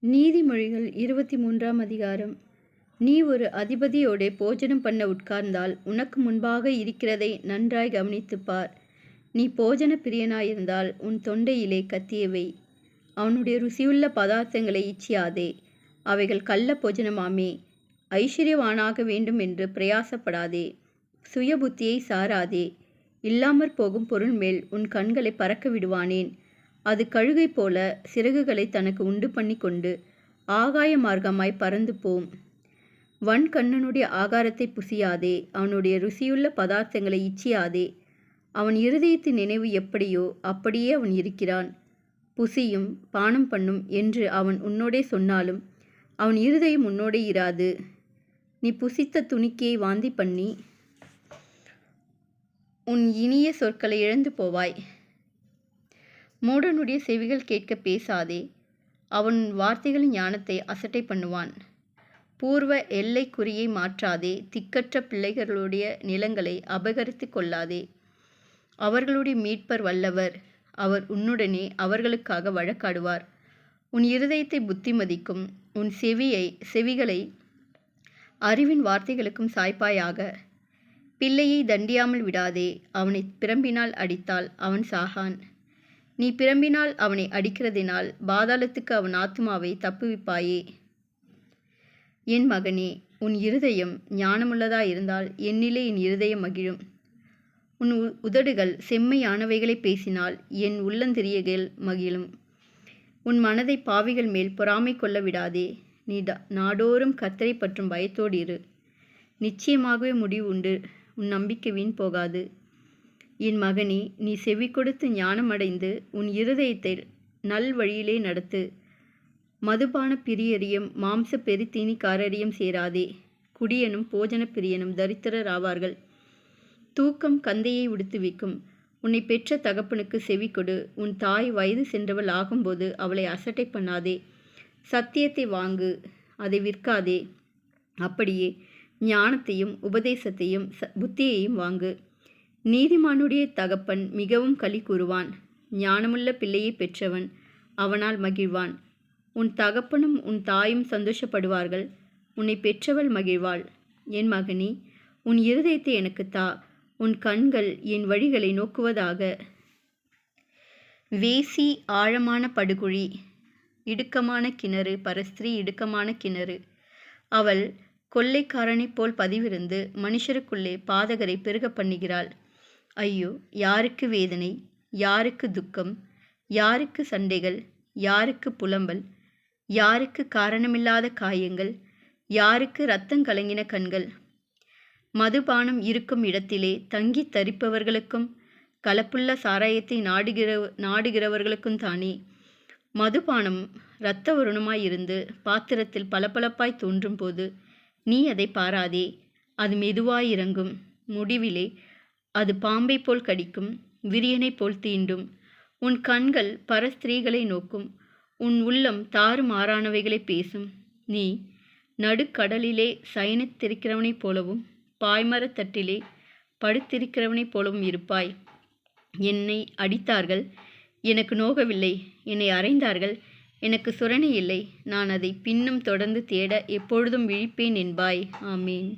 நீதிமொழிகள் 23ஆம் அதிகாரம். நீ ஒரு அதிபதியோடே போஜனம் பண்ண உட்கார்ந்தால் உனக்கு முன்பாக இருக்கிறதை நன்றாய் கவனித்துப் பார். நீ போஜன பிரியனாயிருந்தால் உன் தொண்டையிலே கத்தியை வை. அவனுடைய ருசியுள்ள பதார்த்தங்களை இச்சியாதே, அவைகள் கள்ள போஜனமாமே. ஐஸ்வர்யவானாக வேண்டும் என்று பிரயாசப்படாதே, சுய புத்தியை சாராதே. இல்லாமற் போகும் பொருள் மேல் உன் கண்களை பறக்க விடுவானேன்? அது கழுகை போல சிறகுகளை தனக்கு உண்டு பண்ணி கொண்டு ஆகாய மார்க்கமாய் பறந்து போம். வன்கண்ணனுடைய ஆகாரத்தை புசியாதே, அவனுடைய ருசியுள்ள பதார்த்தங்களை இச்சியாதே. அவன் இருதயத்தின் நினைவு எப்படியோ அப்படியே அவன் இருக்கிறான். புசியும் பானம் பண்ணும் என்று அவன் உன்னோடே சொன்னாலும் அவன் இருதயம் உன்னோடே இராது. நீ புசித்த துணிக்கையை வாந்தி பண்ணி உன் இனிய சொற்களை இழந்து போவாய். மூடனுடைய செவிகள் கேட்க பேசாதே, அவன் வார்த்தைகளின் ஞானத்தை அசட்டை பண்ணுவான். பூர்வ எல்லை குறியை மாற்றாதே, திக்கற்ற பிள்ளைகளுடைய நிலங்களை அபகரித்து கொள்ளாதே. அவர்களுடைய மீட்பர் வல்லவர், அவர் உன்னுடனே அவர்களுக்காக வழக்காடுவார். உன் இருதயத்தை புத்திமதிக்கும் உன் செவிகளை அறிவின் வார்த்தைகளுக்கும் சாய்ப்பாயாக. பிள்ளையை தண்டியாமல் விடாதே, அவனை பிரம்பினால் அடித்தால் அவன் சாகான். நீ பிரம்பினால் அவனை அடிக்கிறதினால் பாதாளத்துக்கு அவன் ஆத்துமாவை தப்புவிப்பாயே. என் மகனே, உன் இருதயம் ஞானமுள்ளதாயிருந்தால் என்னிலே என் இருதயம் மகிழும். உன் உதடுகள் செம்மையானவைகளை பேசினால் என் உள்ளந்திரியர்கள் மகிழும். உன் மனதை பாவிகள் மேல் பொறாமை கொள்ள விடாதே. நீ நாடோறும் கர்த்தரை பற்றும் பயத்தோடு இரு. நிச்சயமாகவே முடிவு உண்டு, உன் நம்பிக்கை வீண் போகாது. என் மகனே, நீ செவி கொடுத்து ஞானமடைந்து உன் இருதயத்தை நல் வழியிலே நடத்து. மதுபான பிரியரியம் மாம்ச பெரித்தீனிக்காரரியம் சேராதே. குடியனும் போஜன பிரியனும் தரித்திரர் ஆவார்கள். தூக்கம் கந்தையை உடுத்துவிக்கும். உன்னை பெற்ற தகப்பனுக்கு செவி கொடு. உன் தாய் வயது சென்றவள் ஆகும்போது அவளை அசட்டை பண்ணாதே. சத்தியத்தை வாங்கு, அதை விற்காதே. அப்படியே ஞானத்தையும் உபதேசத்தையும் புத்தியையும் வாங்கு. நீதிமானுடைய தகப்பன் மிகவும் களி கூறுவான். ஞானமுள்ள பிள்ளையை பெற்றவன் அவனால் மகிழ்வான். உன் தகப்பனும் உன் தாயும் சந்தோஷப்படுவார்கள், உன்னை பெற்றவள் மகிழ்வாள். என் மகனே, உன் இருதயத்தை எனக்கு தா, உன் கண்கள் என் வழிகளை நோக்குவதாக. வேசி ஆழமான படுகுழி, இடுக்கமான கிணறு, பரஸ்திரீ இடுக்கமான கிணறு. அவள் கொள்ளைக்காரனைப் போல் பதிவிருந்து மனுஷருக்குள்ளே பாதகரை பெருக பண்ணுகிறாள். ஐயோ, யாருக்கு வேதனை, யாருக்கு துக்கம், யாருக்கு சண்டைகள், யாருக்கு புலம்பல், யாருக்கு காரணமில்லாத காயங்கள், யாருக்கு இரத்தம் கலங்கின கண்கள். மதுபானம் இருக்கும் இடத்திலே தங்கி தரிப்பவர்களுக்கும் கலப்புள்ள சாராயத்தை நாடுகிறவர்களுக்கும் தானே. மதுபானம் இரத்த வருணமாயிருந்து பாத்திரத்தில் பளபளப்பாய் தோன்றும் போது நீ அதை பாராதே. அது மெதுவாயிறங்கும், முடிவிலே அது பாம்பை போல் கடிக்கும், விரியனை போல் தீண்டும். உன் கண்கள் பரஸ்திரீகளை நோக்கும், உன் உள்ளம் தாறுமாறானவைகளை பேசும். நீ நடுக்கடலிலே சயனித்திருக்கிறவனைப் போலவும் பாய்மரத்தட்டிலே படுத்திருக்கிறவனைப் போலவும் இருப்பாய். என்னை அடித்தார்கள், எனக்கு நோகவில்லை. என்னை அறைந்தார்கள், எனக்கு சுரணை இல்லை. நான் அதை பின்னும் தொடர்ந்து தேட எப்பொழுதும் விழிப்பேன் என்பாய். ஆமேன்.